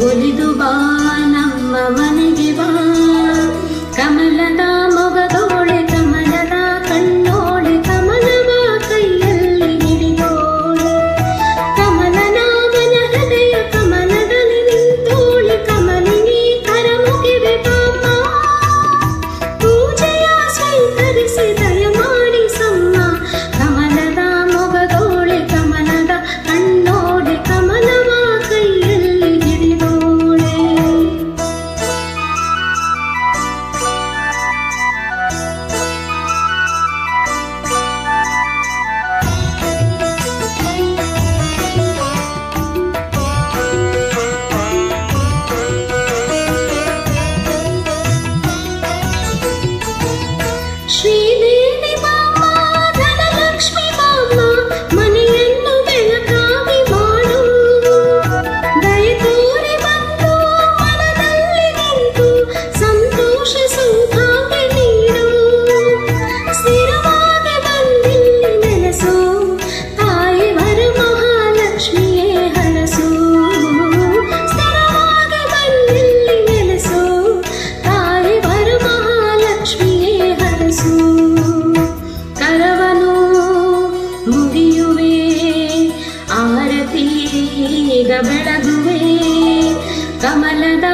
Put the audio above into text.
ಒಲಿದು ಬಾ ನಮ್ಮ ಮನೆಗೆ ಬಾ, ಕಮಲದ ಮೊಗದೋಳೆ ಕಮಲದ ಕಣ್ಣೋಳೆ ಕಮಲವ ಕೈಯಲ್ಲಿ ಹಿಡಿದೋಳೆ, ಕಮಲನಾಮನ ಹೃದಯ ಕಮಲದಲ್ಲಿ ನಿಂತೋಳೆ ಕಮಲಿನಿ ಕರಮುಗಿವೆ ಪಾಪ, ಪೂಜೆಯ ಸ್ವೀಕರಿಸಿ ದಯಮಾಡಿ ಸಮ್ಮ, ಕಮಲದ ಮೊಗದೋಳೆ ಕಮಲದ ಕಣ್ಣೋಳೆ ಕಮಲವ ಕೈಯಲ್ಲಿ ಹಿಡಿದೋಳೆ. ಶ್ರೀದೇವಿ ಬಾಮ್ಮ ಧನಲಕ್ಷ್ಮಿ ಬಾಮ್ಮ, ಮನೆಯನ್ನು ಬೆಳಕಾಗಿ ಮಾಡು, ದಯೆ ತೋರಿ ಬಂದು ಮನದಲ್ಲಿ ನಿಂತು ಸಂತೋಷ ಸೌಭಾಗ್ಯ ನೀಡು, ಸ್ಥಿರವಾಗಿ ಬಂದಿಲ್ಲಿ ನೆಲೆಸು ತಾಯಿ ವರಮಹಾಲಕ್ಷ್ಮಿಯೇ ಹರಸು, ಸ್ಥಿರವಾಗಿ ಬಂದಿಲ್ಲಿ ನೆಲೆಸು ತಾಯಿ ವರಮಹಾಲಕ್ಷ್ಮಿಯೇ ಹರಸು, ಕರವನು ಮುಗಿಯುವೆ ಆರತಿ ಈಗ ಬೆಳಗುವೆ, ಕಮಲದ